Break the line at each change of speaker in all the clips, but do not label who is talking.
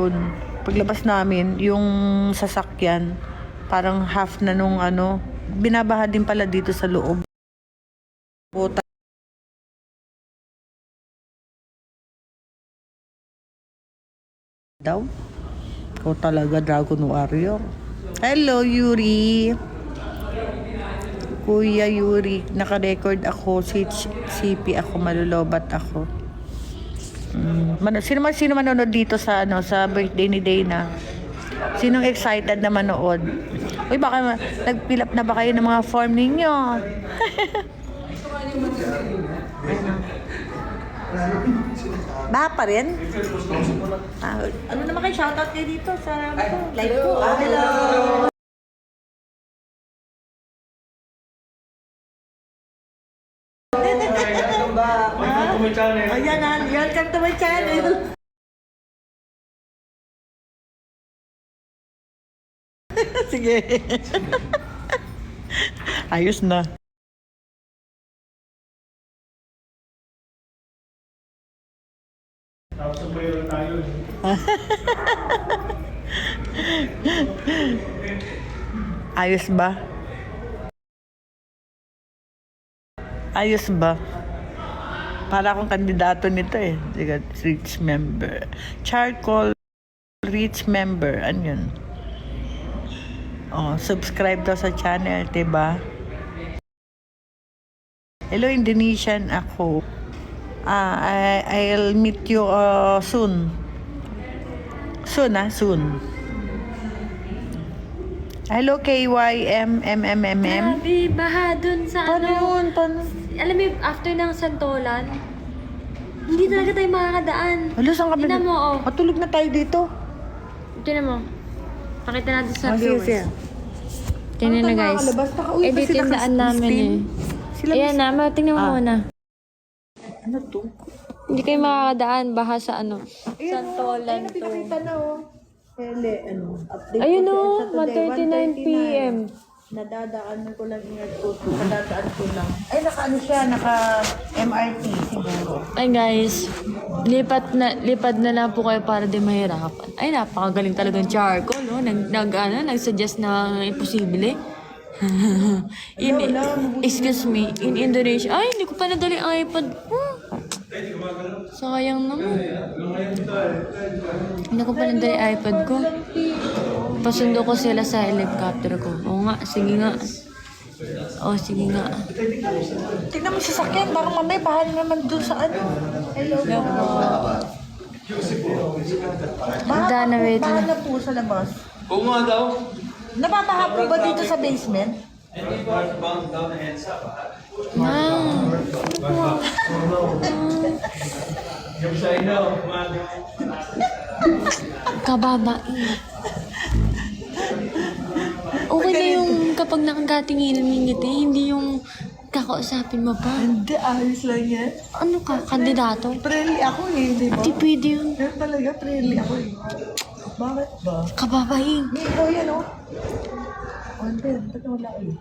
yun. Paglabas namin, yung sasakyan, parang half na nung ano, binabaha din pala dito sa loob. Puta daw. Ikaw talaga, Dragon Warrior. Hello, Yuri. Kuya Yuri, naka-record ako, CP ako, malulobat ako. Sino manonood dito sa sa birthday ni Dana? Sinong excited na manood? Uy, baka nag-fill up na ba kayo ng mga form ninyo? Ba pa rin? Ano naman kayo? Shoutout kayo dito sa live ko. Hello!
Welcome to my channel.
Ayan, welcome to my channel. Sige. Ayos na.
Tapos sabay lang tayo.
Ayos ba? Ayos ba? Para akong kandidato nito eh. Rich member. Charcoal rich member. Ano yun? Oh, subscribe daw sa channel, diba? Hello, Indonesian ako. I'll meet you soon. Soon. Hello, KYMMMMM.
Grabe, baha dun sa
Paano yun? Paano?
Alam mo, after ng Santolan, hindi talaga tayo makakadaan.
Hala, saan kami?
Tingnan mo, oh.
Matulog na tayo dito.
Tingnan mo. Pakita natin sa
Sige,
viewers.
sige.
Tingnan
Ano
na,
tayo
guys.
makakalabas? Nakauwi pa
Edit
sila
yung
kasi
daan namin
Christine.
eh.
Sila
Ayan na, tingnan mo muna.
Ano to?
Hindi kayo makakadaan, baha sa
Ayun,
Santolan
ayun,
to.
pinakita na Hele, update
Ayun
ko
o,
sa Saturday,
1:39 p.m.
Nadadaan ko lang ingat ko. Nadadaan ko lang. Ay, naka-ano siya, naka-MRT siguro.
Ay guys, lipad na lang po kayo para di mahirapan. Ay, napakagaling talagang charcoal, no? Nag-suggest na imposible. Excuse me, in Indonesia, ay, hindi ko pa nadali ang iPad ko. Sayang naman. Hindi ko pa nadali iPad ko. Pasundo ko sila sa helicopter ko. Oo nga, sige nga. Oo, sige nga.
Tingnan mo sa sakyan, baka mamay bahal naman doon sa ano. Hello po.
Dana, wait
Bahal
lang.
na po sa labas.
Oo nga daw.
Nababaha po ba dito sa basement?
Yung sa inyo,
Kababain. Okay na yung kapag nakagatingin ng ngiti, hindi yung kakausapin mo pa.
Hindi, ayos lang yan.
Ano ka, kandidato?
Friendly ako eh, di ba?
Hindi pwede yun.
Pero talaga, friendly ako eh. Bakit ba?
Kababain.
May ikaw yan Hindi, ba't wala eh?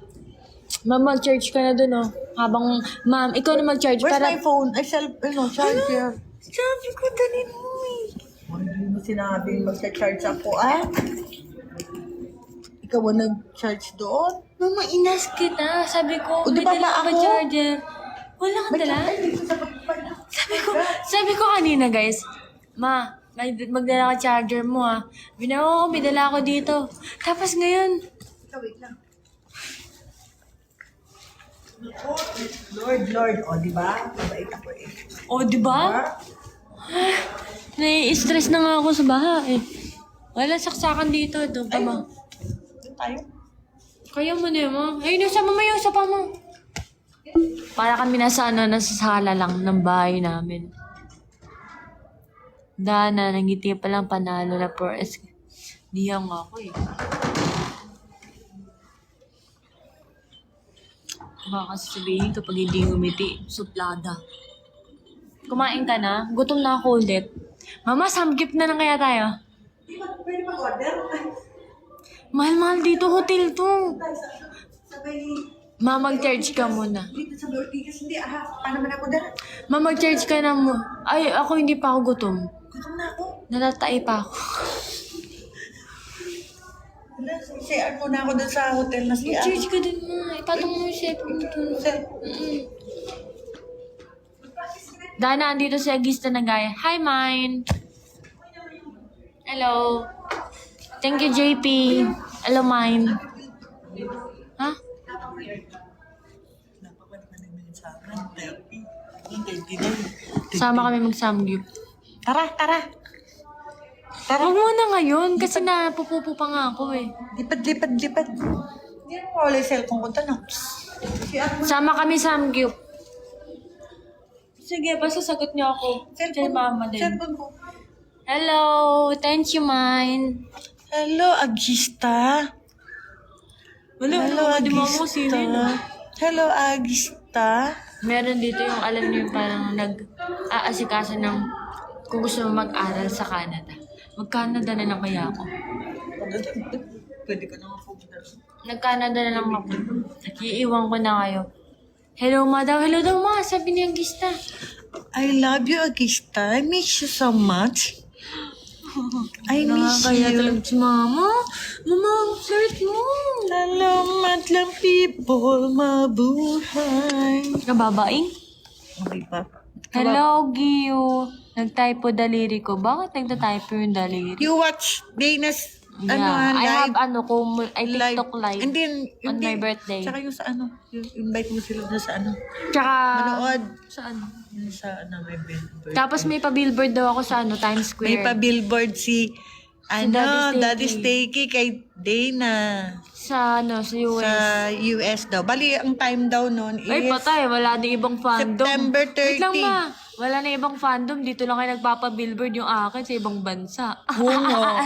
Ma'am, mag-charge ka na dun, oh. Habang, ma'am, ikaw na mag-charge
Where's
para...
my phone? Ay, charger.
Sabi ko, dali mo eh.
Hindi mo sinabing magsa-charge ako, Ikaw ang nag-charge doon?
Mama, inas kita. Sabi ko,
O, di
may
ba
dala
ba
ka ba
ako?
charger? Wala kang dala?
Ay, dito sa pagpapala.
Sabi ko kanina, guys, ma, magdala ka charger mo, ah. Binawa ko, may dala ako dito. Tapos ngayon,
Wait lang. Lord. O, di ba? Mabait ako eh.
oh, di ba? Nai-stress na nga ako sa baha, eh. Wala saksakan dito, doon pa ba?
Doon tayo.
Kaya mo na yun, ma. Ayun, sa mamayo, sa pa mo. Para kami nasa sala lang ng bahay namin. Dana, nangiti pa lang panalo na for Diyang ako eh. Baka sasabihin kapag hindi ngumiti, suplada. Kumain ka na? Gutom na ako ulit. Mama, samgip na lang kaya tayo?
Di ba pwede mag-order?
Mahal-mahal dito, hotel to.
Sabay,
Ma, mag-charge ka muna.
dito sa Ortigas, hindi, paano man ako dala?
Ma, mag-charge ka na mo. Ay, ako hindi pa ako gutom.
Gutom na ako.
Natatay pa ako.
Wala, CR muna ako dun sa hotel na CR.
Mag-charge ka dun ma. Ipatong mo yung cellphone mo dun. Dana, andito si Agista na gaya. Hi, Mine. Hello. Thank you, JP. Hello, Mine. Ha? Sama kami mag-samgyup.
Tara.
Huwag muna ngayon kasi napupupo pa nga ako eh.
Lipad. Hindi mo wala yung cellphone ko. Tanong.
Sama kami samgyup. Sige, basta sagot niyo ako. Kay mama din.
Cellphone ko.
Hello, thank you, Mine.
Hello, Agista. Hello, Agista. Hello, Agista.
Meron dito yung alam niyo yung parang nag-aasikaso ng kung gusto mo mag-aral sa Canada. Mag-Canada na lang kaya ako.
Pwede ka naman pumunta.
Nag-Canada na lang ako. Iiwan ko na kayo. Hello, ma daw. Hello daw, ma. Sabi ni Agista.
I love you, Agista. I miss you so much. I miss
Nakakaya
you.
talaga si mama. Mama, ang flirt mo.
Salamat lang, people. Mabuhay.
Kababaing?
Okay pa.
Hello, Giyo. Nag-typo daliri ko. Bakit nagta-typo yung daliri?
You watch Dana's
Yeah, I have
live.
TikTok live.
And then,
on my birthday.
Tsaka yung sa ano, yung invite mo sila na sa ano.
Tsaka,
Manood.
saan?
Yung sa ano, may billboard.
Tapos may pa-billboard daw ako sa ano, Times Square.
May pa-billboard si Daddy Steaky kay Dana.
Sa ano, sa US.
Sa US daw. Bali, ang time daw noon is
Ay, patay. Wala na ibang fandom.
September 30.
Wait lang, ma. Wala na ibang fandom. Dito lang kayo nagpapa-billboard yung akin sa ibang bansa.
Oo nga.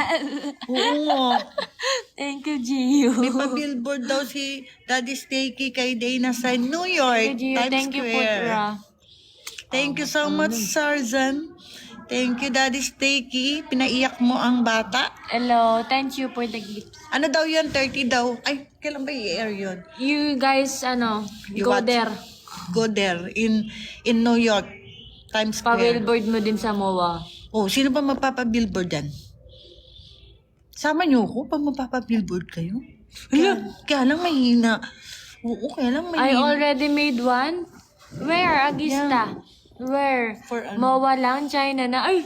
Thank you, Gio.
May pa-billboard daw si Daddy Steaky kay Dana sa New York,
Thank you, Gio.
Times
Thank you,
Square.
Putra.
Thank you so much, Sarzan. Thank you, Daddy Steaky. Pinaiyak mo ang bata.
Hello. Thank you for the gift.
Ano daw yun? 30 daw. Ay, kailan ba i-air yun?
You guys, ano,
You
go
watch.
there.
Go there in New York, Times Square.
Pa-billboard mo din sa MOA.
Oh, sino ba magpapa-billboard dyan? Sama niyo ko pag magpapa-billboard kayo? Kaya lang mahina. Oo, kaya lang
I
mahina.
already made one. Where, Agista? Where?
For ano?
MOA lang, China na. Ay,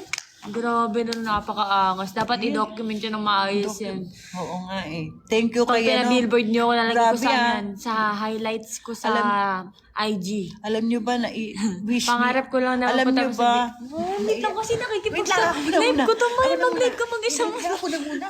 grabe na napaka-angas. Dapat i-document yun ng maayos yan.
Oo nga eh. Thank you
Pag
kay ano.
pina-billboard nyo, lalagay ko
Grabe,
sa
ah.
yan. Sa highlights ko sa IG.
Alam niyo ba na i-wish
Pangarap ko lang na
Alam
mapunta
niyo
ko sa
ba?
Wait lang kasi
Wait
nakikipagsa.
lang, ako na
Live
muna.
ko to, May.
Ako na
Mag-live
muna.
ka mag-isa mo.
Ako na muna.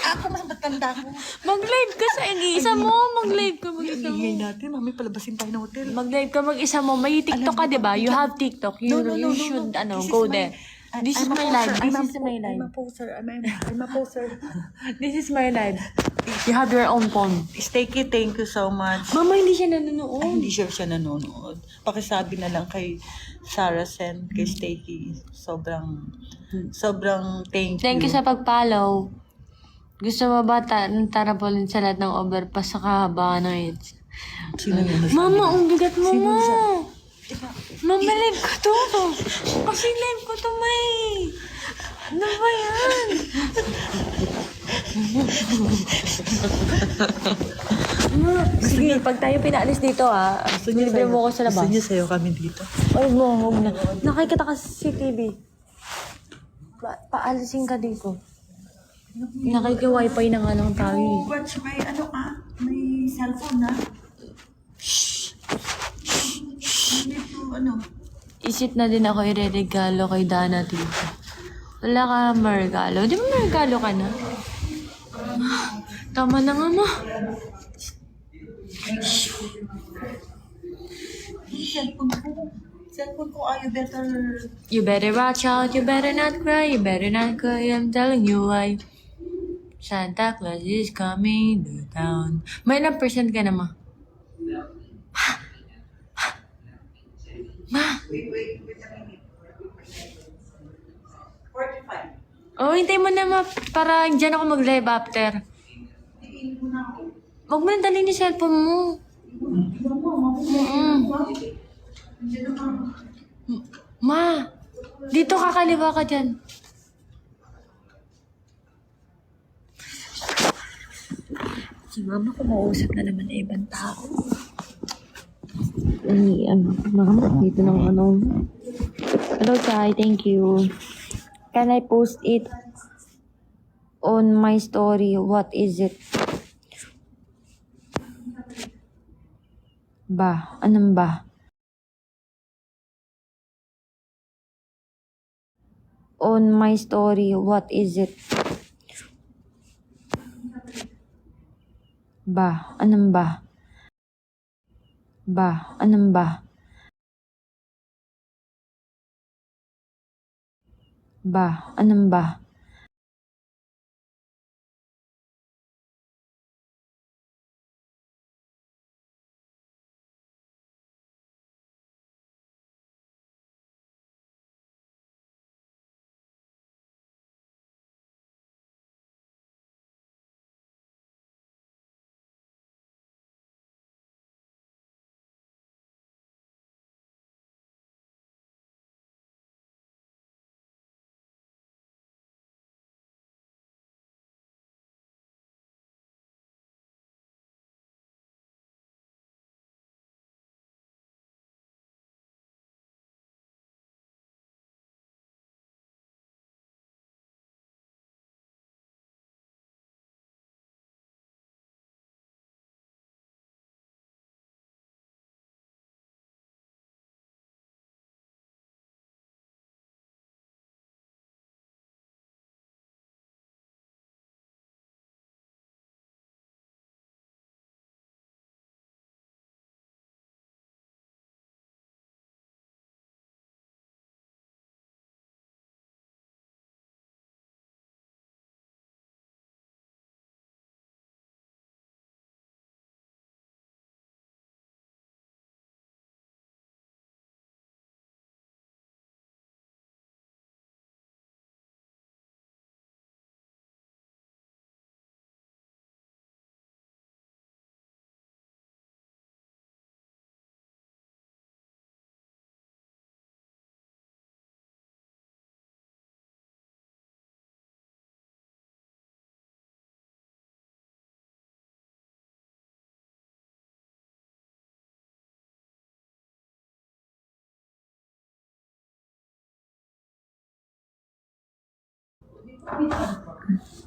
Ako mas matanda ko.
Mag-live ka sa isa mo. Mag-live ka mag-isa mo.
Ingay natin. Mami, palabasin tayo ng hotel.
Mag-live ka mag-isa mo. May TikTok ka, di ba? You have TikTok. You should,
This is
go
my-
there. This is
I'm a
my
poser.
life. This
I'm
is my life.
I'm a poser. I'm a poser.
This is my life. You have your own phone.
Steaky, thank you so much.
Mama, hindi siya nanonood.
Ay, hindi siya nanonood. Pakisabi na lang kay Sarah Sen, kay Steaky. Sobrang thank you.
Thank you sa pag-follow. Gusto mo ba tarapolin sa lahat ng overpass sa kahabaan ng AIDS?
Sino yun?
Mama, ang bigat mo,
Sino
ma.
sa-
Mama, live ko to. Kasi live ko to, May. Ano ba yan? Sige, pag tayo pinaalis dito, libre mo ako sa labas.
Gusto niyo sa'yo kami dito?
Ay, huwag na. Nakikita ka sa CCTV. Paalisin ka dito. Nakiki-wifi na nga lang tayo.
Oh, watch may ano ka? May cellphone na? Dito, ano?
Isip na din ako ireregalo kay Dana dito. Wala ka margalo. Di ba margalo ka na? Tama na nga, ma.
Cellphone ko, you better...
You better watch out, you better not cry, you better not cry, I'm telling you why. Santa Claus is coming to town. May ilang percent ka na, ma? Ma? Oh, hintay mo na, ma. Para dyan ako mag-live after. Huwag mo na dalhin yung cellphone mo. Ma, dito kakaliwa ka dyan. Si mama kumausap na naman ng ibang tao. Mama, dito ng ano. Hello, Chai. Thank you. Can I post it on my story? What is it? Ba? Anong ba? On my story, what is it? Ba? Anong ba? Ba? Anong ba? Ba? Anong ba?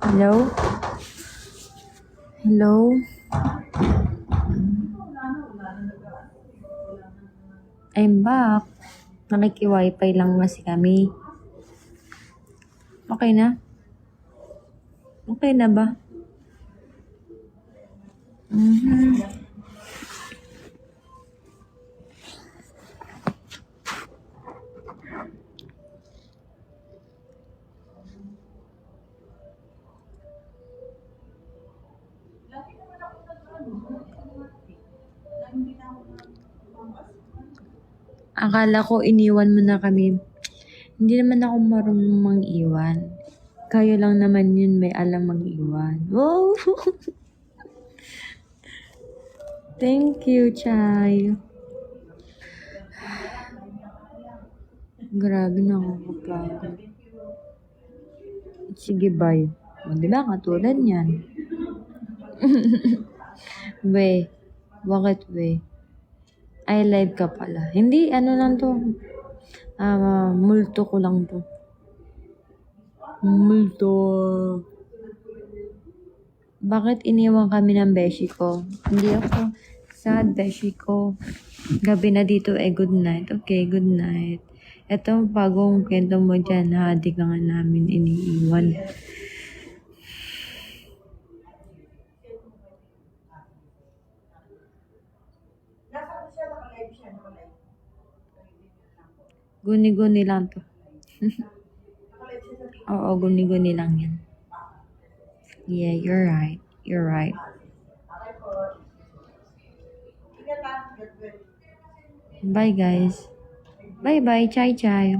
Hello? Hello? I'm back. Nakiki-wifi lang kasi kami. Okay na? Okay na ba? Akala ko iniwan mo na kami. Hindi naman ako marunong mang-iwan. Kayo lang naman yun may alam mag-iwan. Wow! Thank you, Chay. Grabe na ako kapagod. Sige, bye. O, diba? Katulad yan. We. Bakit we? I live ka pala. Hindi, ano lang to. Multo ko lang to. Multo. Bakit iniwan kami ng beshi ko? Hindi ako sad, beshi ko. Gabi na dito good night. Okay, good night. Ito, bagong kwento mo dyan, di ka nga namin iniiwan. Guni-guni lang to. Oo, guni-guni lang yan. Yeah, you're right. You're right. Bye, guys. Bye-bye, chai-chai.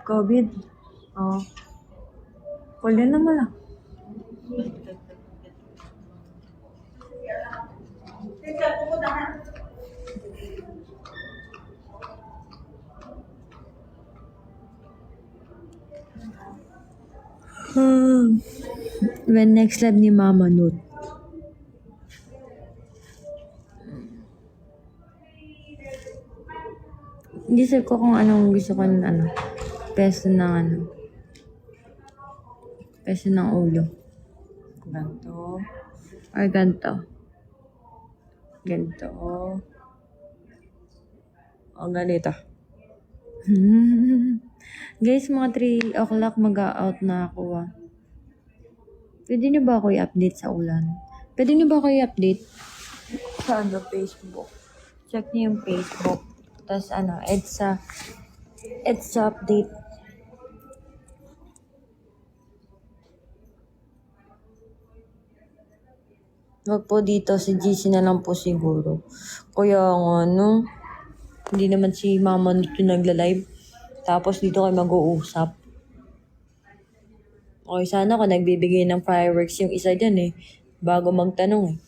COVID. Oh. Pwede naman lang. When next live ni Mama Nut. Isip ko kung anong gusto ko ng ano. Peso ng ano. Peso ng ulo. Ganto. Or ganto. Ganto. O ganito. Guys, mga 3 o'clock mag-out na ako Pwede niyo ba ako i-update sa ulan? Pwede niyo ba ako i-update? Sa Facebook. Check niyo yung Facebook. Tapos EDSA update. Wag po dito, si GC na lang po siguro. Kaya hindi naman si Mama dito nagla-live. Tapos dito kayo mag-uusap. Okay, sana ako nagbibigay ng fireworks yung isa dyan bago magtanong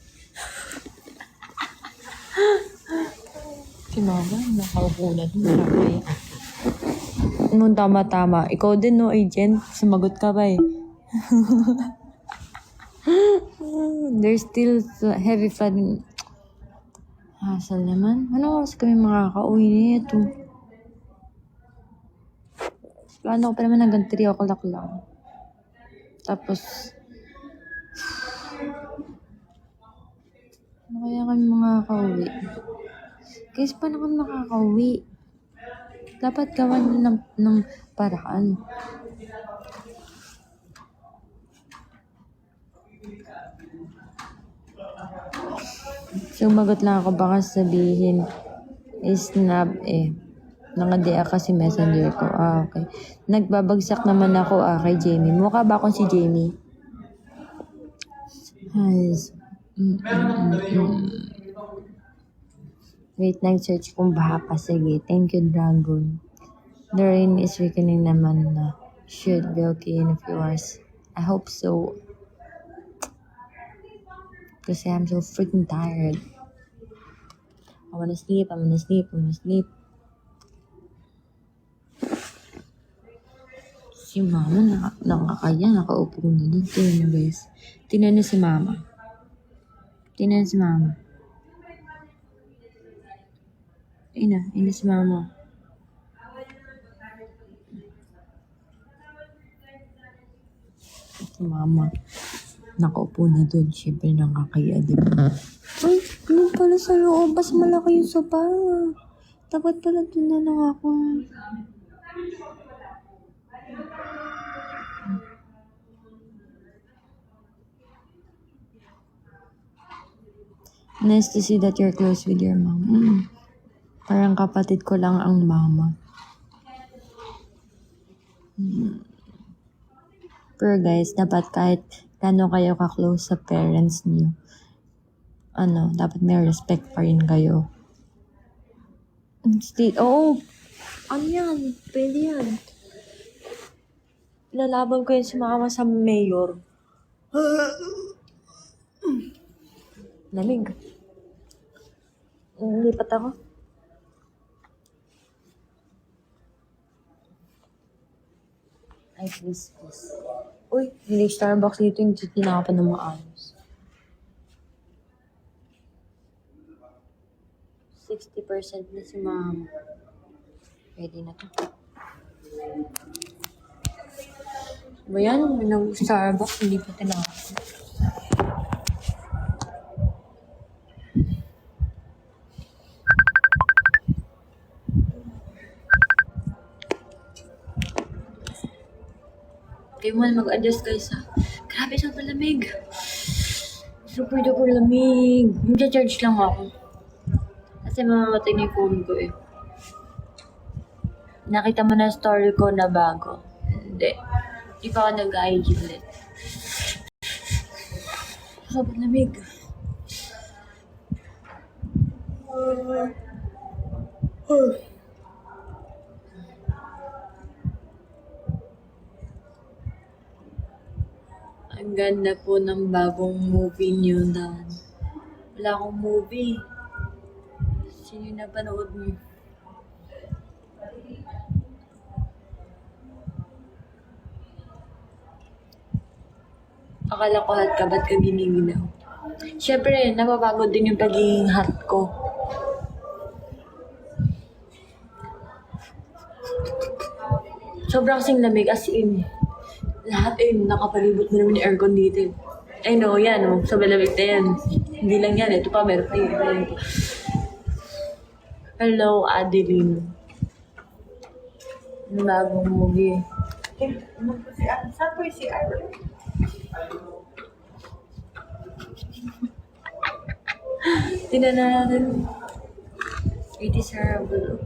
Si Mama, nakaupo na doon. Nung tama-tama. Ikaw din, agent? Sumagot ka ba There's still heavy flooding. Hassle naman. Ano oras kami makaka-uwi nito? Plano ko pa naman hanggang 3 o'clock lang. Tapos, ano kaya kami makaka-uwi? Guys, paano kami makaka-uwi? Dapat gawan ng paraan. Sumagot lang ako, baka sabihin snap Naka-DA kasi messenger ko. Okay. Nagbabagsak naman ako kay Jamie. Mukha ba akong si Jamie? Wait, nag-search kung baha pa. Sige. Thank you, Dragon. The rain is weakening naman na. Should be okay in a few hours. I hope so. Kasi I'm so freaking tired. I wanna sleep. Si Mama, nakaupo na doon. Tingnan niyo, guys. Tingnan niyo si Mama. Ina si Mama. Si Mama. Nakaupo na doon. Siyempre nakakaya, diba? Ay, doon pala sa loob. Mas malaki yung sopa. Dapat pala doon na lang ako. Nice to see that you're close with your mom. Parang kapatid ko lang ang mama. Pero guys, dapat kahit kano kayo ka-close sa parents niyo, dapat may respect pa rin kayo. Ano yan? Pwede yan. Lalaban ko yun si Mama sa mayor. Lamig. Lipat ako. Ay, please. Uy, hindi Starbucks dito yung tinakapan ng maayos. 60% na si Mama. Pwede na to. Ba yan? Starbucks, hindi pa tinakapan. Kayo man mag-adjust guys Grabe, super lamig. Super duper lamig. Mag-charge lang ako. Kasi mamamatay na yung phone ko Nakita mo na story ko na bago. Hindi pa ako nag-IG ulit. Super lamig. Ang ganda po ng bagong movie niyo, Dan. Wala akong movie. Sino yung napanood mo? Akala ko hot ka, ba't ka giniginaw? Siyempre, napapagod din yung pagiging hot ko. Sobrang kasing lamig, as in. Lahat nakapalibot mo naman yung aircon dito. Ay no, yan oh, sa malamig na yan. Hindi lang yan, ito pa, meron pa yun. Hello, Adeline. Ang bagong movie.
Saan po yung CR?
Tingnan natin. It is horrible.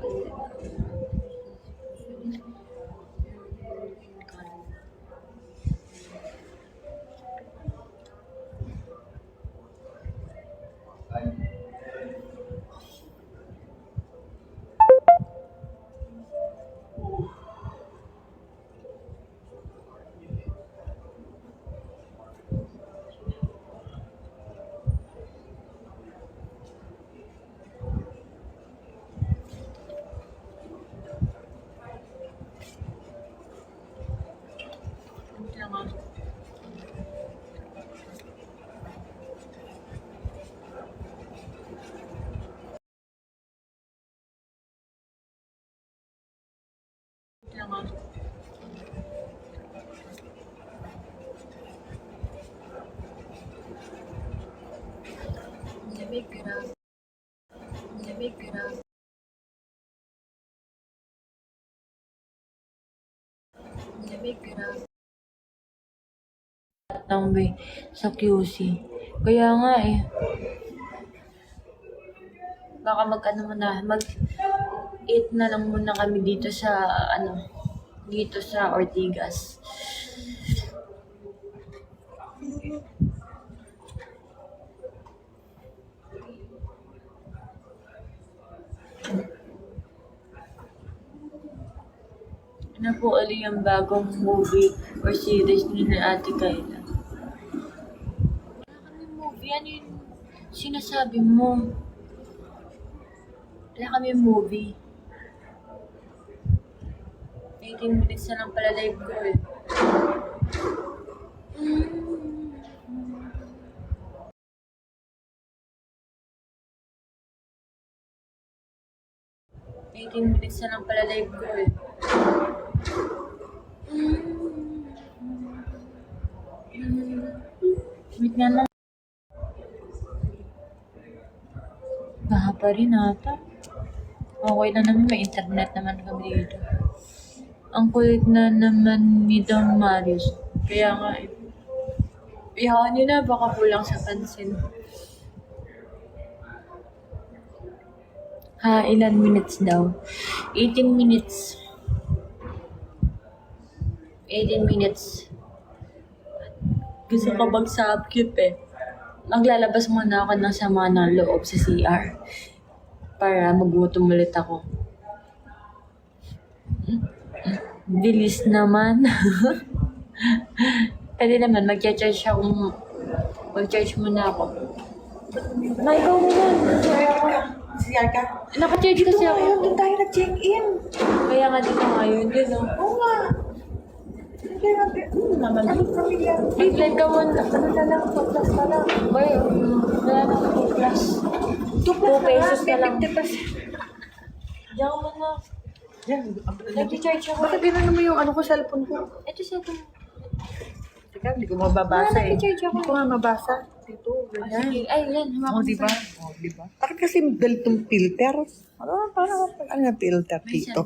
Tambay sa QC. Kaya nga eh. Baka mag-eat na lang muna kami dito sa dito sa Ortigas. Ano po ulit yung bagong movie or series ni Ate Kayla? Wala kami movie. Ano yung sinasabi mo? Wala kami movie. 18 minutes na lang pala live ko eh. Minutes na lang pala live ko eh. Wait nga lang. Baha pa rin ata. Okay na naman, may internet naman kami dito. Ang kulit na naman ni Don Marius. Kaya nga eh. Iyakan nyo na, baka kulang sa pansin. Ha, ilan minutes daw? 18 minutes. 18 minutes. Gusto ko mag-subcute eh. Maglalabas muna ako ng sama ng loob sa CR. Para magutom ulit ako. Bilis naman. Pwede naman, mag-charge ako. Mag-charge muna ako. Ikaw mo yan.
CR ka?
Naka-charge kasi ako.
Doon tayo nag-check-in.
Kaya nga dito ngayon din, no?
Oo nga. Kaya natin, naman. Ano pamilya?
Biglan ka muna.
Ano na lang, 2 plus pa lang.
Boy, wala na 2 plus. 2 pesos na lang.
50 plus.
Diyan mo na.
Yan.
Nag-charge ako.
Bakit ginano mo yung ano ko, cellphone ko?
Ito sa ito.
Teka, hindi ko mababasa eh.
Nag-charge ako.
Hindi ko nga mabasa. Dito, ganyan.
Sige. Ay, yan.
Oo, diba? Oo, diba? Bakit kasi belt yung filter? Ano yung filter dito?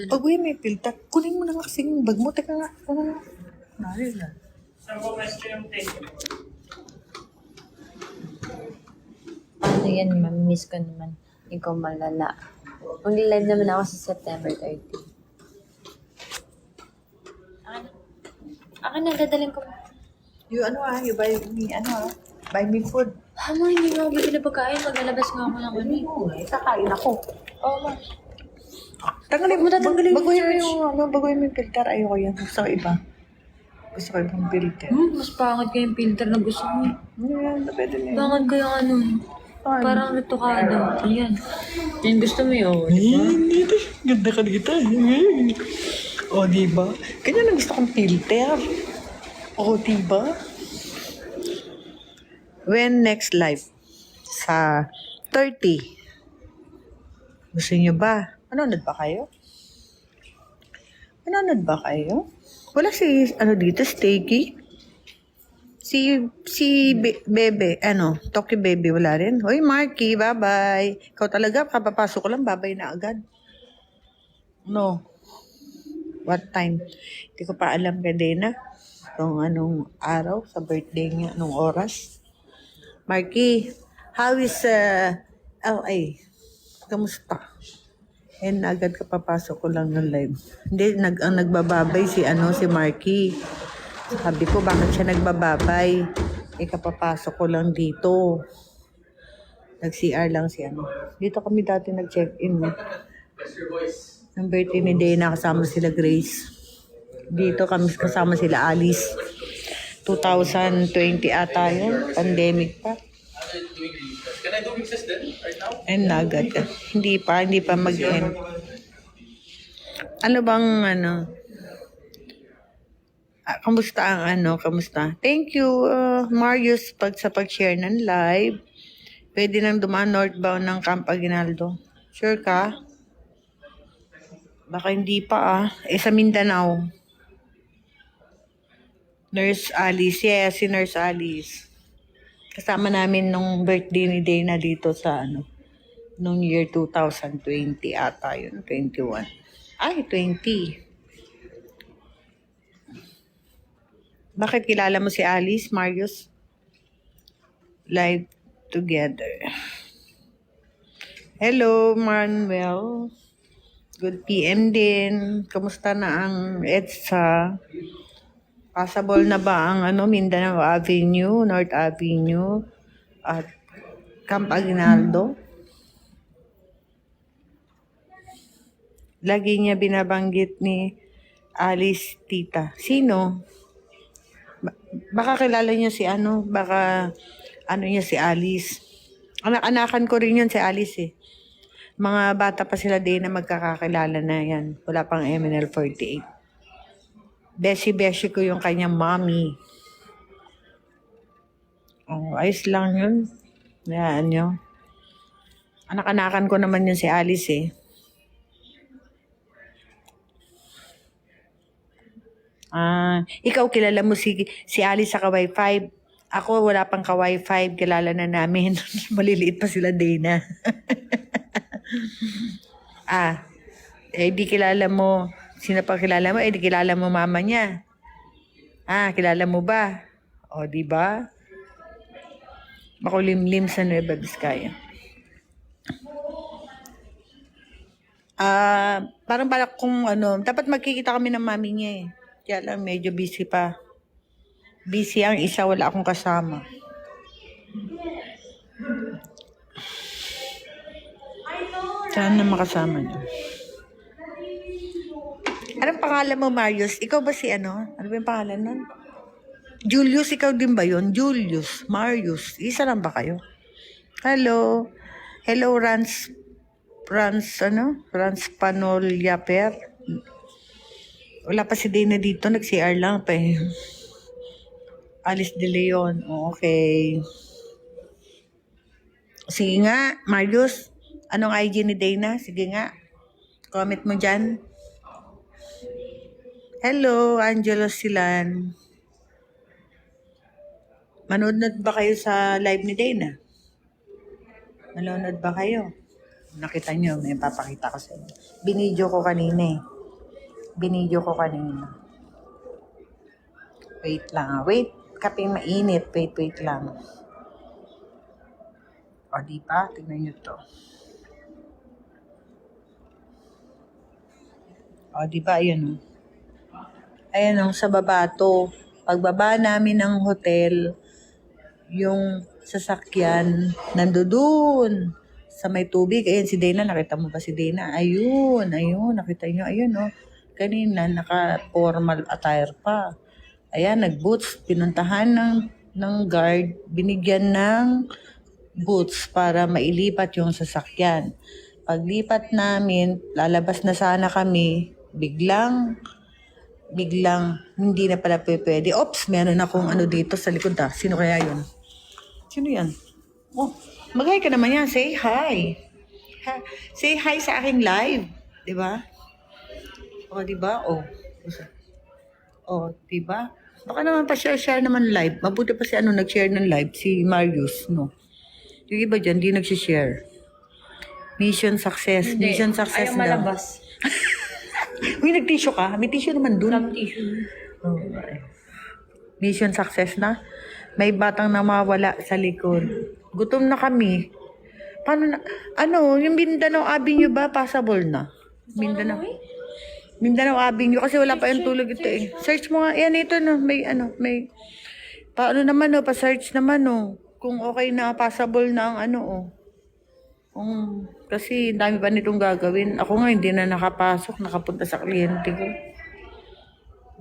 Pag may filter, kunin mo na nga kasi yung bag mo. Teka nga, kunin mo. Nahil na.
Ano yan, mamimiss ko naman. Ikaw malala. Mag-live naman ako sa September 30. Akin na, dadalhin ko.
You you buy me, buy me food.
Hama, hindi nga ako bibili na pagkain. Maglalabas nga ako ng ano.
Kakain ako.
Oo, ma.
Tanggalin mo,
Tatanggalin yung
baguhin mo
charge.
yung, baguhin mo yung filter. Ayoko yan. Gusto ko iba. Gusto ko ibang filter.
Mas pangit ko yung filter na gusto mo.
Yan, pwede na yun.
Pangit ko yung ano.
Ano?
Parang natukado. Ayan. Yan gusto mo yun. Diba?
Ganda ka dito. O, diba? Ganyan ang gusto kong filter. O, diba? When next live? Sa 30. Gusto niyo ba? Manonood ba kayo? Manonood ba kayo? Wala si, dito, Stakey? Bebe, Toki Bebe, wala rin. Hoy, Marky, bye-bye. Ikaw talaga, kapapasok ko lang, bye-bye na agad. No. What time? Hindi ko pa alam ka din na kung anong araw sa birthday niya, anong oras. Marky, how is LA? Kamusta? And agad ka papasok ko lang ng live. Hindi, ang nagbababay si Marky. Sabi ko, bakit siya nagbababay? Kapapasok ko lang dito. Nag-CR lang si Dito kami dati nag-check-in. Ng birthday ni Dana, kasama sila Grace. Dito kami kasama sila Alice. 2020 ata yun. Pandemic pa.
Can I do mixes then, right now?
And agad. Hindi pa mag-end. Ano bang kamusta kamusta? Thank you, Marius, sa pag-share ng live. Pwede nang dumaan northbound ng Camp Aguinaldo. Sure ka? Baka hindi pa sa Mindanao. Nurse Alice, yes, si Nurse Alice. Kasama namin nung birthday ni Dana dito sa nung year 2020 ata yun, 21. Ay, 20. Bakit kilala mo si Alice, Marius? Live together. Hello, Manuel. Good PM din. Kamusta na ang EDSA? Passable na ba ang Mindanao Avenue, North Avenue, at Camp Aguinaldo? Lagi niya binabanggit ni Alice tita. Sino? Baka kilala niyo si baka niya si Alice. Anak-anakan ko rin yun si Alice eh. Mga bata pa sila din na magkakakilala na yan. Wala pang MNL48. Beshi ko yung kanyang mommy. Oh, ayos lang yun. Yan nyo. Anak-anakan ko naman yun si Alice eh. Ikaw kilala mo si Alice sa Kawai 5. Ako wala pang Kawai 5, kilala na namin. Maliliit pa sila Dana. Di kilala mo. Sino pa kilala mo? Di kilala mo mama niya. Kilala mo ba? O, di ba? Makulimlim sa Nueva Vizcaya. Parang balak kung dapat magkikita kami ng mami niya eh. Kaya lang medyo busy pa. Busy ang isa, wala akong kasama. Sana makasama niyo. Anong pangalan mo, Marius? Ikaw ba si Ano ba yung pangalan nun? Julius, ikaw din ba yun? Julius, Marius. Isa lang ba kayo? Hello. Hello, Rans Panolyaper. Wala pa si Dana dito, nag-CR lang pa eh. Alice De Leon. Okay. Sige nga, Marius. Anong IG ni Dana? Sige nga. Comment mo dyan. Hello, Angelo Silan. Manonood ba kayo sa live ni Dana? Manonood ba kayo? Nakita nyo, may papakita ko sa inyo. Binidyo ko kanina. Wait lang. Wait. Kaping mainit. Wait lang. O, diba? Tignan nyo to. O, diba? Ayun. Ayan, sa baba to. Pagbaba namin ng hotel, yung sasakyan, nandoon sa may tubig. Ayan, si Dana. Nakita mo ba si Dana? Ayun. Nakita nyo. Ayun, kanina, naka-formal attire pa. Ayan, nag-boots. Pinuntahan ng guard. Binigyan ng boots para mailipat yung sasakyan. Paglipat namin, lalabas na sana kami. Biglang biglang hindi na pala pwede. Oops, meron akong ano dito sa likod Sino kaya yun? Sino yan? Oh, mag-hi ka naman yan. Say hi. Say hi sa aking live. Di ba? O, di ba? O, di ba? Baka naman pa-share naman live. Mabuti pa si nag-share ng live. Si Marius, no? Yung iba dyan, di nag-share. Mission success.
Hindi.
Mission success
Ayaw
daw.
malabas.
Uy, nag-tissue ka? May tissue naman dun.
Some tissue.
Oh, mission success na. May batang namawala sa likod. Gutom na kami. Paano na? Yung Mindanao Avenue ba? Passable na? Mindanao Avenue. Kasi wala pa yung tulog ito eh. Search mo nga. Yan ito no. May. Paano naman pa-search naman kung okay na, passable na ang kasi dami pa nitong gagawin. Ako nga hindi na nakapasok, nakapunta sa kliyente ko.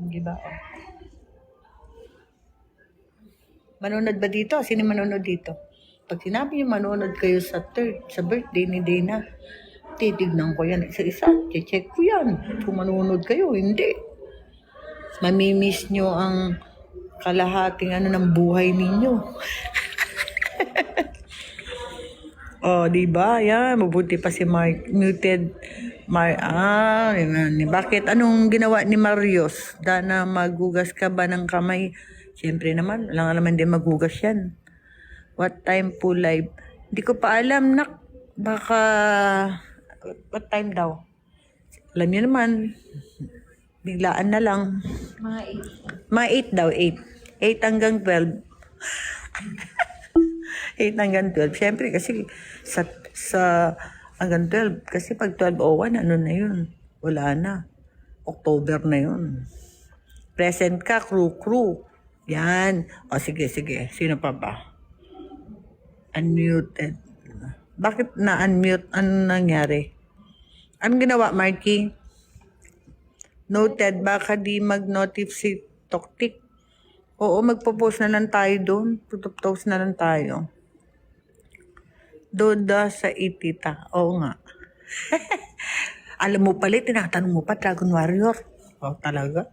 Hindi ba? Manonood ba dito? Sino manonood dito? Pag sinabi niyo manonood kayo sa birthday ni Dana, titignan ko yan isa-isa. Check ko yan. Kung manonood kayo, hindi. Mamimiss nyo ang kalahating ng buhay ninyo. Oh, di ba? Yan, mabuti pa si Mark. Muted. Bakit? Anong ginawa ni Marius? Dana, magugas ka ba ng kamay? Siyempre naman, wala naman din magugas yan. What time po live? Hindi ko pa alam, nak. Baka, what time daw? Alam niyo naman, biglaan na lang. Mga 8 daw, 8. 8 hanggang 12. 8 hanggang 12. Siyempre kasi sa hanggang 12. Kasi pag 12:01, ano na yun? Wala na. October na yun. Present ka, crew. Yan. O sige. Sino pa ba? Unmuted. Bakit na-unmute? Ano nangyari? Anong ginawa, Marky? Noted. Baka di mag-notif si Toktik. Oo, magpo-post na lang tayo doon. Post na lang tayo. Doda sa itita. Oo nga. Alam mo pala, tinatanong mo pa, Dragon Warrior. Oh, talaga?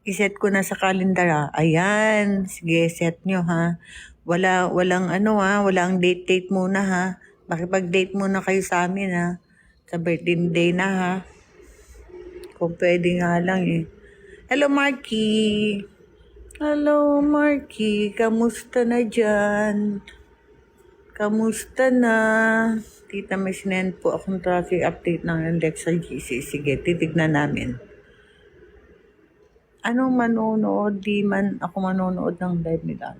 I-set ko na sa calendar Ayan. Sige, set nyo ha. Walang walang date muna ha. Makipag-date muna kayo sa amin ha. Sa birthday na ha. Kung pwede nga lang eh. Hello, Marky. Kamusta na dyan? Kamusta na? Tita, may sinend po akong traffic update ng Alexa GC. Sige, titignan namin. Anong manonood? Di man ako manonood ng live ni Dan.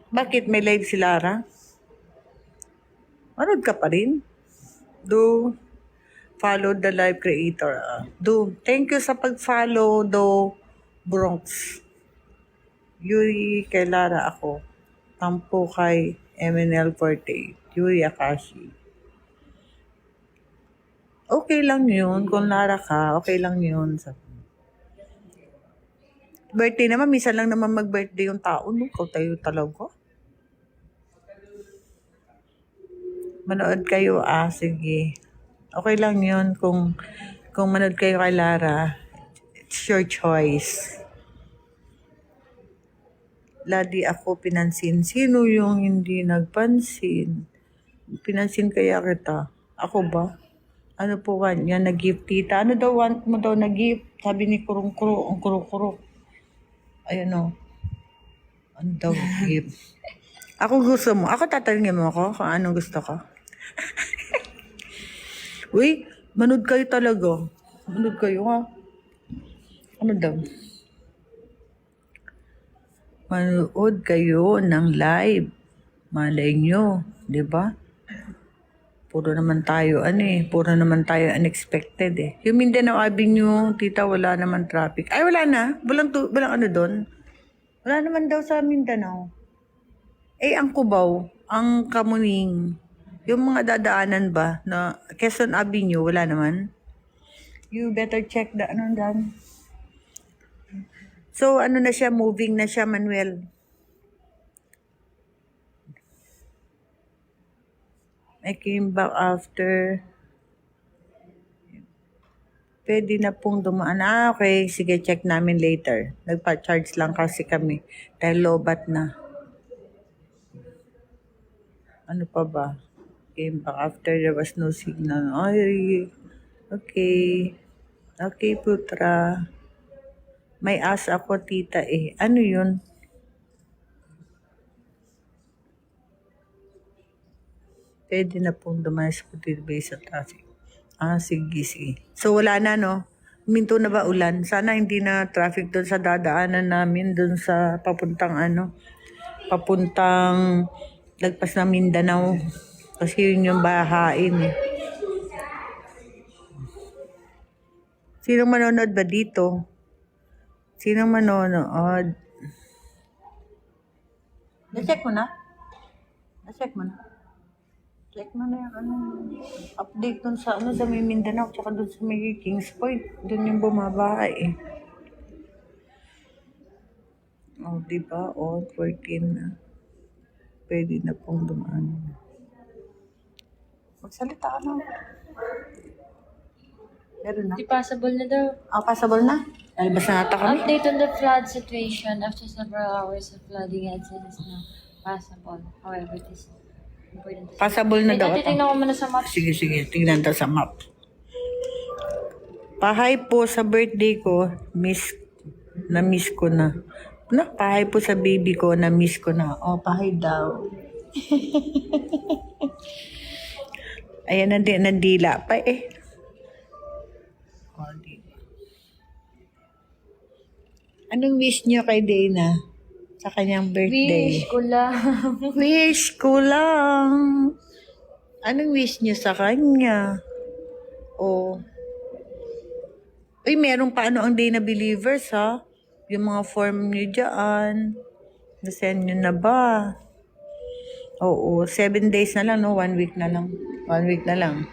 Bakit may live si Lara? Manood ka pa rin? Do follow the live creator. Thank you sa pag-follow Bronx. Yuri kay Lara ako. Tampo kay MNL48. Yuri Akashi. Okay lang yun. Kung Lara ka, okay lang yun. Birthday naman, minsan lang naman mag-birthday yung tao. No? Ikaw tayo talaga. Manood kayo, sige. Okay lang yun. Kung manood kayo kay Lara, it's your choice. Ladi ako pinansin. Sino yung hindi nagpansin? Pinansin kaya kita. Ako ba? Ano po kanya? Nag-gift tita. Ano daw want mo daw nag-gift? Sabi ni Kurong-Kuro. Ang Kuro-Kuro. Ayun o. Ano daw gift? Ako gusto mo. Ako tatanungin mo ako kung anong gusto ko. Uy, manood kayo talaga. Manood kayo ha. Ano daw? Manood kayo ng live. Malay nyo, di ba? Puro naman tayo unexpected eh. Yung Mindanao Avenue, tita, wala naman traffic. Ay, wala na. Walang ano doon. Wala naman daw sa Mindanao. Ang Cubao, ang Kamuning, yung mga dadaanan ba na Quezon Avenue, wala naman. You better check the dyan. So, na siya, moving na siya, Manuel. I came back after Pwede na pong dumaan. Okay. Sige, check namin later. Nagpa-charge lang kasi kami. Dahil lobat na. Ano pa ba? Came back after there was no signal. Ay, okay. Okay, putra. May ask ako, tita eh. Ano yun? Pwede na pong dumaan sa base sa traffic. Sige, sige. So, wala na, no? Huminto na ba ulan? Sana hindi na traffic doon sa dadaanan namin, doon sa papuntang papuntang lagpas ng Mindanao. Kasi yun yung bahain. Eh. Sinong manonood ba dito? Sinong manonood? Na-check mo na? Na-check mo na? Check mo na yung update dun sa sa may Mindanao tsaka dun sa may Kings Point. Dun yung bumaba eh. Diba? 14 na. Pwede na pong dumaan. Magsalita ka na. Meron na.
Di possible na daw.
Passable na? Alabas na nata kami.
Update on the flood situation after several hours of flooding and is now passable. However, it is important.
Passable na daw.
Titignan ko muna sa map.
Sige, sige. Tingnan daw sa map. Pahay po sa birthday ko, na-miss ko na. Pahay po sa baby ko, na-miss ko na. Pahay daw. Ayan, nandila pa eh. Diba. Anong wish niyo kay Dana sa kanyang birthday?
Wish ko lang.
Wish ko lang. Anong wish niyo sa kanya? Uy, meron pa ang Dana Believers, ha? Yung mga form niyo dyan. Nasend niyo na ba? 7 days na lang, no? 1 week na lang. 1 week na lang.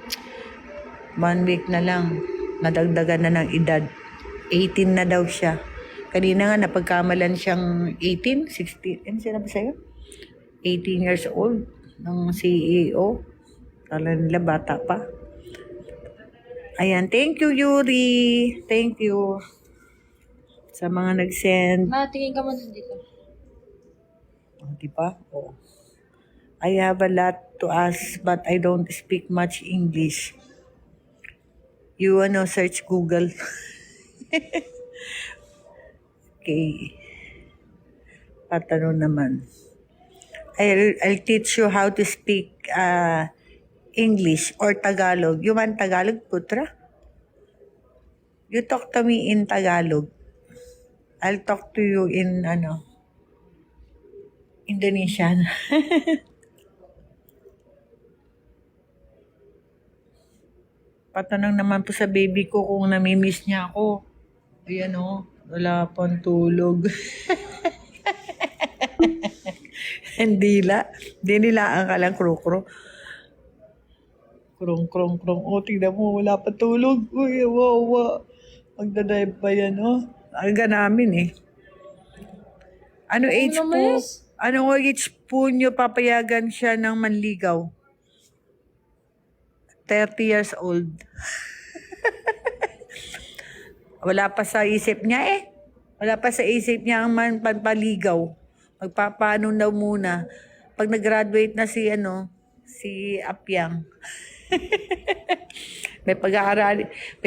1 week na lang. Nadagdagan na ng edad. 18 na daw siya. Kanina nga, napagkamalan siyang 18, 16. Ano sinabi sa'yo? 18 years old ng CEO. Kala nila bata pa. Ayan, thank you, Yuri. Thank you sa mga nag-send.
Tingin ka muna dito.
Diba? I have a lot to ask but I don't speak much English. You search Google. Okay. Patanong naman. I'll teach you how to speak English or Tagalog. You want Tagalog, putra? You talk to me in Tagalog. I'll talk to you in Indonesian. Patanong naman po sa baby ko kung namimiss niya ako. Ayan wala pang tulog. Hindi nila ang kalang krokro. Krong. Tingnan mo, wala pa tulog. Uy, wawa. Magdadive pa yan, Aga namin eh. Ano age po? Anong age po nyo papayagan siya ng manligaw? 30 years old. Wala pa sa isip niya eh. Wala pa sa isip niya ang pagpaligaw. Magpapaano daw muna. Pag nag-graduate na si Apyang. may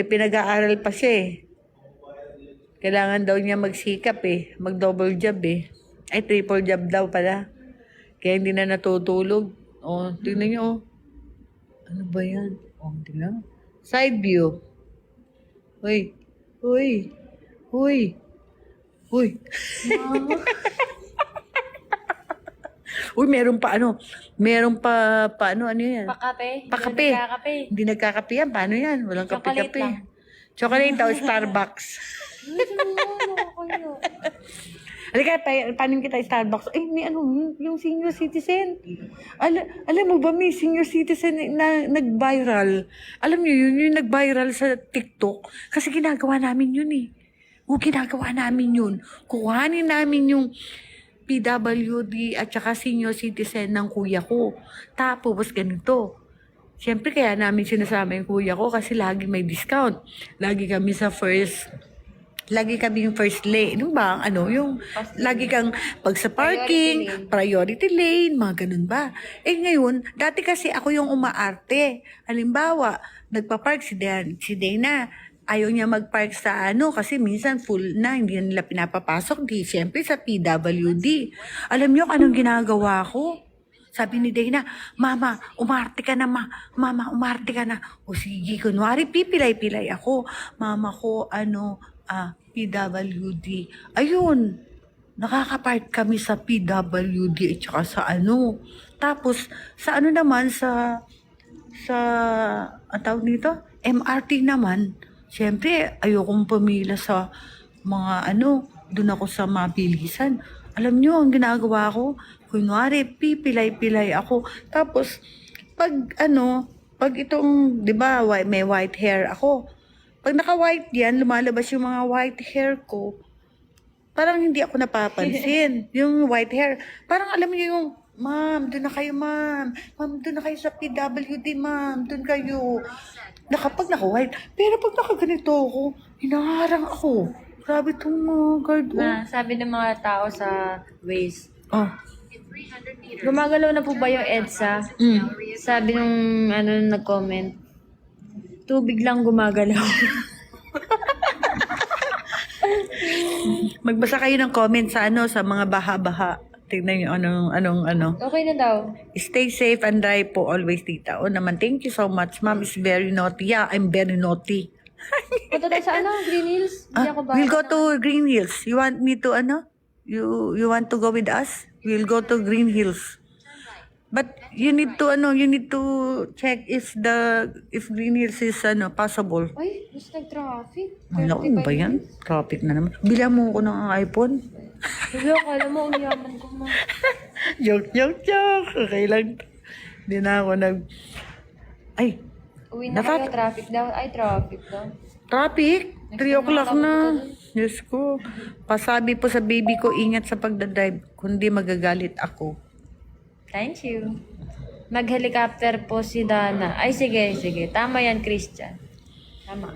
pinag-aaral pa siya eh. Kailangan daw niya magsikap eh. Mag-double job eh. Ay, triple job daw pala. Kaya hindi na natutulog. Tingnan niyo Ano ba yan? Tingnan. Side view. Uy. Uy, meron pa ano yan? Pakape. Hindi nagkakape yan. Paano yan? Walang kape-kape. Chocolate daw, Starbucks. Halika, panin kita Starbucks. May yung senior citizen. Alam mo ba, may senior citizen na nag-viral. Alam niyo yun, yung nag-viral sa TikTok. Kasi ginagawa namin yun eh. Ginagawa namin yun. Kuhanin namin yung PWD at saka senior citizen ng kuya ko. Tapos ganito. Siyempre, kaya namin sinasama yung kuya ko kasi lagi may discount. Lagi kami sa lagi kami yung first lane. Ano ba? Yung lagi kang pag sa parking, priority lane, mga ganun ba? Eh ngayon, dati kasi ako yung umaarte. Halimbawa, nagpa-park si Dana. Ayaw niya mag-park sa kasi minsan full na, hindi na nila pinapapasok. Di, siyempre sa PWD. Alam niyo anong ginagawa ko? Sabi ni Dana, Mama, umarte ka na, Mama, umarte ka na. O sige, kunwari, pipilay-pilay ako. Mama ko, PWD. Ayun, nakakapark kami sa PWD at saka sa Tapos, sa naman, ang tawag nito, MRT naman. Siyempre, ayokong pumila sa mga doon ako sa mabilisan. Alam nyo, ang ginagawa ko, kunwari, pipilay-pilay ako. Tapos, pag itong, di ba, may white hair ako. Pag naka-white yan, lumalabas yung mga white hair ko. Parang hindi ako napapansin. Yung white hair. Parang alam niyo yung, Ma'am, doon na kayo, Ma'am. Ma'am, doon na kayo sa PWD, Ma'am. Doon kayo. Pag naka-white. Pero pag nakaganito ako, hinaharang ako. Grabe itong guard.
Sabi ng mga tao sa Waze,
Oh.
gumagalaw na po ba yung EDSA? Sabi nung nag-comment, tubig lang gumagalaw.
Magbasa kayo ng comment sa sa mga baha-baha. Tingnan niyo anong.
Okay na daw.
Stay safe and drive po always, tita. O naman, thank you so much. Mom is very naughty. Yeah, I'm very naughty.
Punta tayo sa Green Hills? Hindi ako
We'll go to Green Hills. You want me to You want to go with us? We'll go to Green Hills. But you need to check if Green Hills is possible.
Ay, mas nag-traffic.
Malaking ba yan? Traffic na naman. Bilang mo ko ng iPhone.
Hello, kala mo, umiyaman ko mo.
Joke. Okay lang. Hindi na ako Ay,
Uwi na kayo, traffic daw. Ay, traffic daw.
traffic? 3 o'clock na. Diyos ko. Pasabi po sa baby ko, ingat sa pagdadrive. Kundi magagalit ako.
Thank you. Mag-helicopter po si Dana. Ay, sige. Tama yan, Christian. Tama.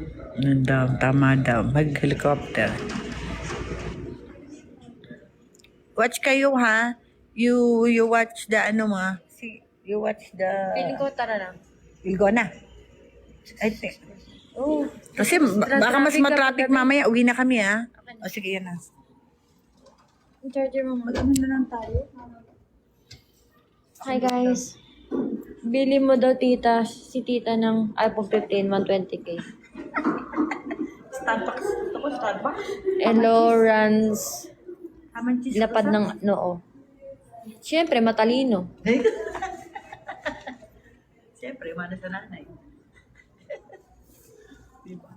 Tama daw. Mag-helicopter. Watch kayo, ha? You watch the You watch the...
Feeling ko, tara na.
We'll go na. I think.
Oh.
Kasi baka mas matraffic mamaya. Uwi na kami, ha? O sige, yan na.
Ang charger mo.
Mag-ano na lang tayo.
Hi, guys. Bili mo daw si tita ng iPhone 15, 120K.
Starbucks. Ito Starbucks.
Elorans.
Haman cheese.
Lapad ng noo. Siyempre, matalino.
Siyempre, mana sa nanay. Diba?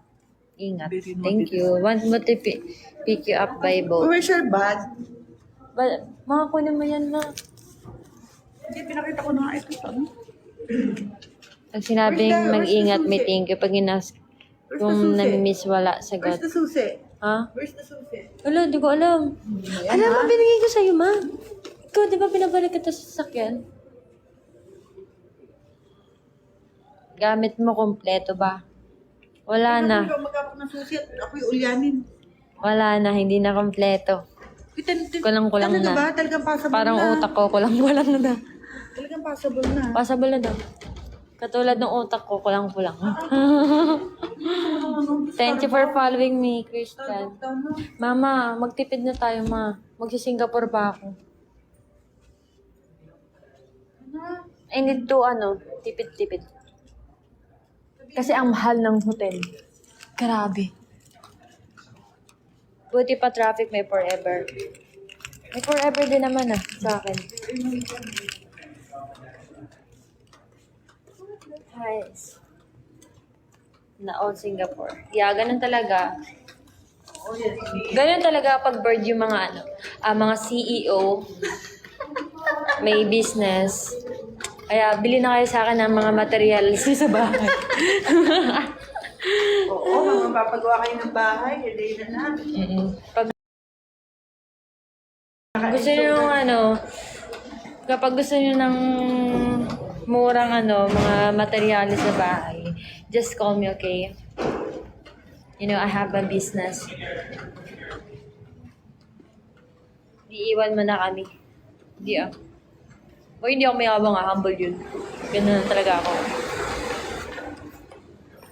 Ingat. Thank you. Want mo to pick you up by boat.
Where's your bag?
Mga kunin mo yan na.
Hindi, pinakita ko na nga ito.
Pag sinabing mag-ingat, may thank you. Pag kung nami-miss, wala
Where's
sagot.
the susi?
Ha?
Where's the susi?
Wala, di ko alam. Alam mo, binigay ko sa'yo, ma. Ikaw, di ba pinabalik kita sa sasakyan? Gamit mo kompleto ba? Wala na.
Ikaw magkapag ng susi at ako'y ulyanin.
Wala na, hindi na kompleto. Kulang-kulang
Talaga
na.
ba? Talagang possible
Parang
na.
utak ko, kulang-kulang na.
Talagang possible na.
Possible na daw. Katulad ng utak ko, kulang-kulang. Thank you for following me, Christian. Mama, magtipid na tayo, ma. Magsi-Singapore pa ako. I need to, tipid-tipid. Kasi ang mahal ng hotel. Grabe. Buti pa traffic, may forever. May forever din naman sa akin. Nice. Na all Singapore. Yeah, ganun talaga. Ganun talaga pag bird yung mga mga CEO, may business. Kaya bili na kayo sa akin ng mga materials sa bahay.
Oo, mga papagawa kayo ng bahay. Hindi na.
Pag gusto nyo kapag gusto nyo ng murang mga materyales sa bahay, just call me, okay? You know, I have a business. Iiwan mo na kami. Hindi ah. O hindi ako mayabang humble yun. Ganun talaga ako.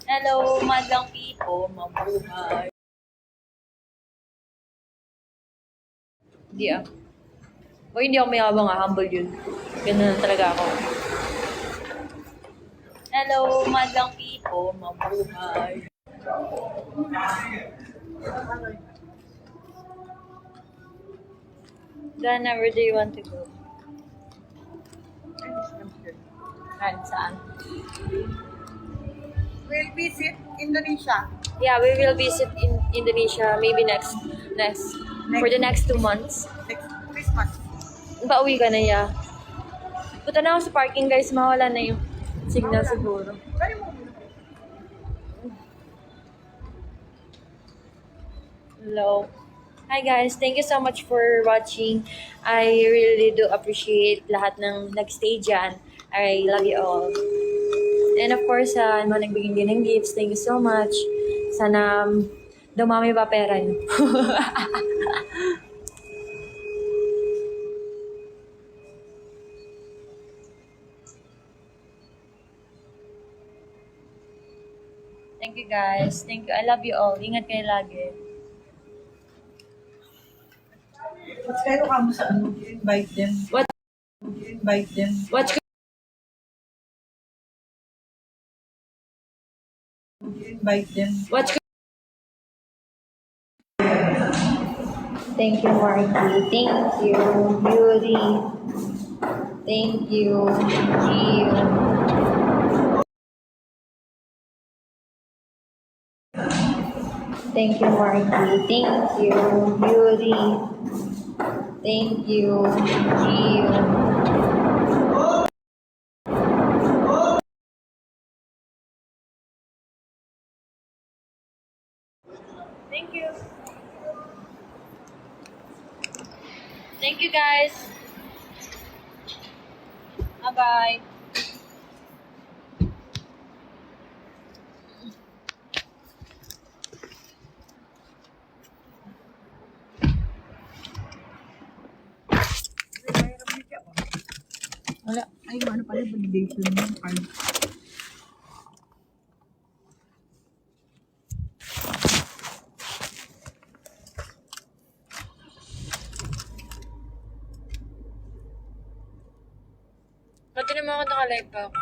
Hello, madlang people, mabuhay. Hindi ah. O hindi ako mayabang humble yun. Ganun talaga ako. Hello, madlang people, mabuhay. Dana, where do you want to go? Saan?
We'll visit Indonesia.
Yeah, we will visit in Indonesia maybe next for the next 2 months.
Next Christmas.
Pauwi ka na, yeah. Punta na ako sa parking, guys. Mawala na yung signal siguro. Hello. Hi guys, thank you so much for watching. I really do appreciate lahat ng nag-stay dyan. I love you all. And of course, sa mga nagbigay din ng gifts, thank you so much. Sana dumami pa pera niyo. Thank you guys. Thank you. I love you all. Ingat kayo lagi.
Pero ka mo sa ano, invite them.
What?
Invite them.
Watch
Invite them.
Watch. Thank you, Marky. Thank you, Beauty. Thank you, Gio. Thank you, Marky. Thank you, Beauty. Thank you, Gio. Thank you. Thank you, guys. Bye-bye.
Wala. Ay, ano pala, validation ng card.
Ba't naman ako naka-live pa ako?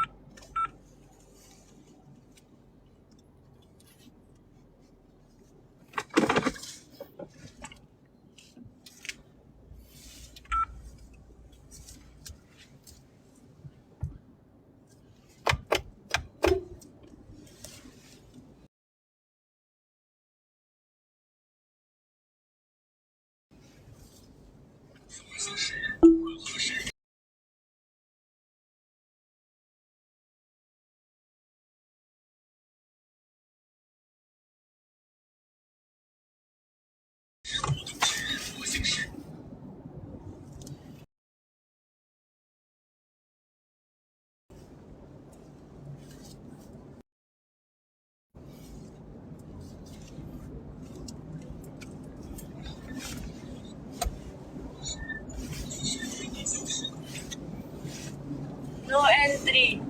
No entry.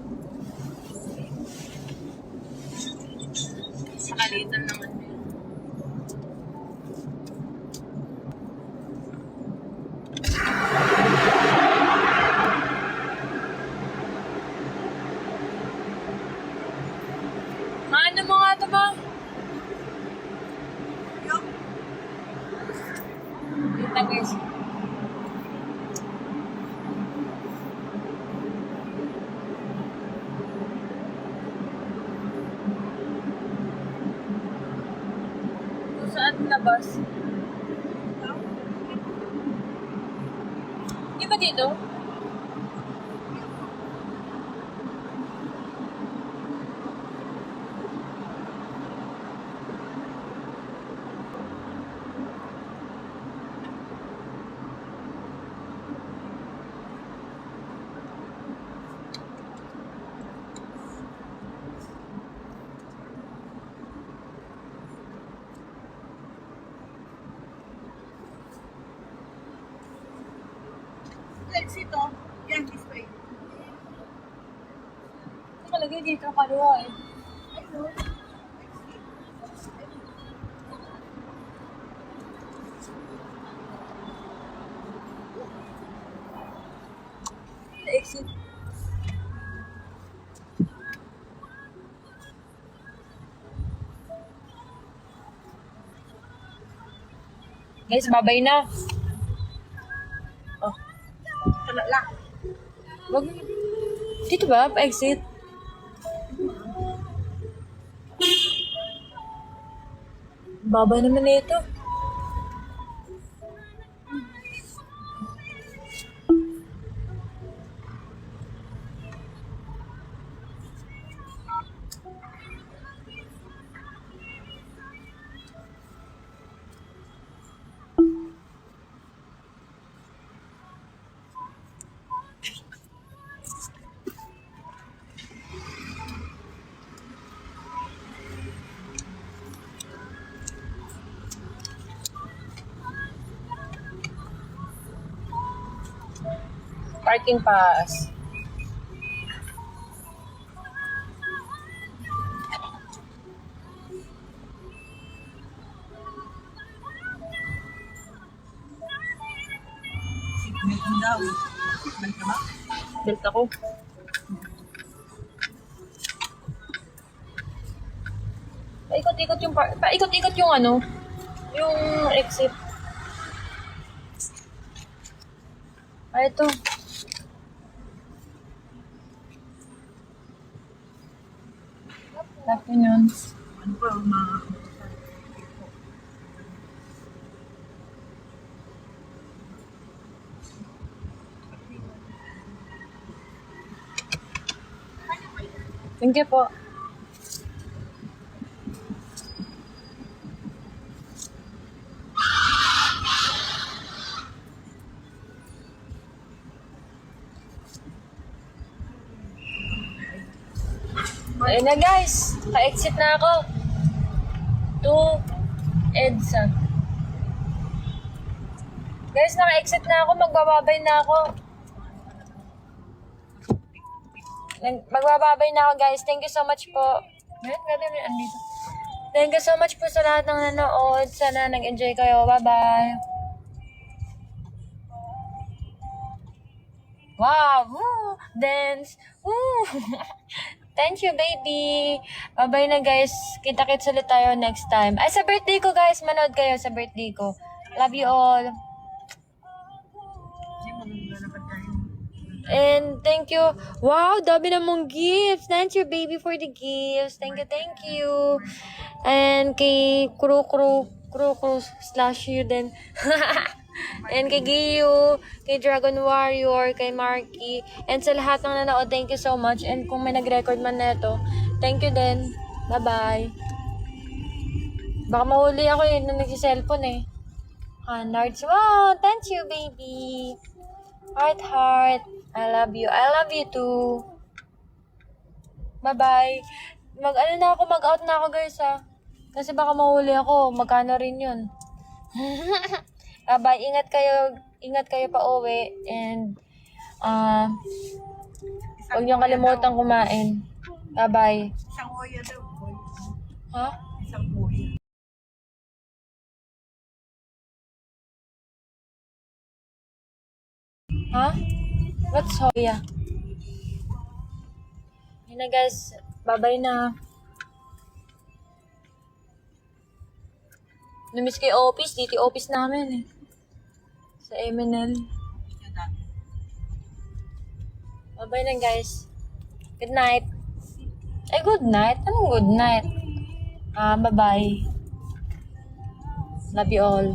Sa kalitan naman yun. Ano mo nga ito ba? Yung tagays. Saan labas? Di ba dito?
exit oh. Yan, this way.
Nakalagay dito kaliwa eh. Exit. Guys, babay na. Oh.
Wala lang.
Wag. Dito ba? Pa-exit? Baba naman na ito. Parking pass.
Meron daw. Balik ka ba?
Belt ako. Paikot-ikot yung paikot-ikot yung ano, yung exit. Ah, ito. Lapin yun.
Ano ba, mga...
Thank you po. Ayun na guys, ka-exit na ako. To EDSA. Guys, naka-exit na ako, magbababay na ako. Magbababay na ako guys, thank you so much po. Andito. Thank you so much po sa lahat ng nanood. Sana nag-enjoy kayo. Bye-bye. Wow! Woo! Dance! Woo! Thank you, baby! Bye-bye na, guys. Kita-kits ulit tayo next time. Ay, sa birthday ko, guys. Manood kayo sa birthday ko. Love you all. And thank you. Wow, dami namang gifts. Thank you, baby, for the gifts. Thank you, thank you. And kay Kru slash you din. And kay Giyu, kay Dragon Warrior, kay Marky, and sa lahat ng nanood, thank you so much. And kung may nag-record man neto, thank you din. Bye-bye. Baka mahuli ako na nagsi-cellphone eh. Hanards. Wow, thank you, baby. Heart. I love you. I love you too. Bye-bye. Mag-out na ako guys ha. Kasi baka mahuli ako. Magkano rin yun. Bye, ingat kayo pa uwi and huwag niyong kalimutan kumain. Bye.
Isang oya daw, boy.
Ha?
Isang oya.
Ha? What's soya? Yun na guys, bye na. Namiss kay office, dito office namin eh. Sa MNL. Bye na guys. Good night. Ay, good night? Anong good night? Bye-bye. Love you all.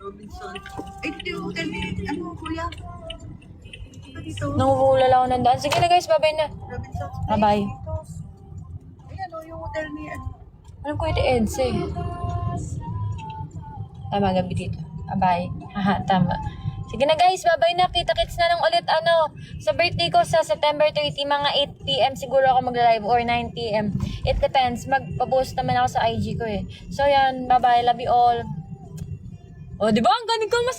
Robinson. Ay, dito, tell me, ano, kuya? Dito.
Nangungulala ako ng daan. Sige na guys, bye-bye na.
Robinson.
Bye-bye.
Ayan o, yung hotel ni...
Alam ko ito EDSA eh. Tama, gabi dito. Bye-bye. Haha, tama. Sige na guys, bye-bye na. Kita-kits na lang ulit sa birthday ko sa September 30, mga 8 p.m. siguro ako mag-live or 9 p.m. It depends. Magpa-post naman ako sa IG ko eh. So yan, bye-bye. Love you all. O, di ba? Ang galing ko mas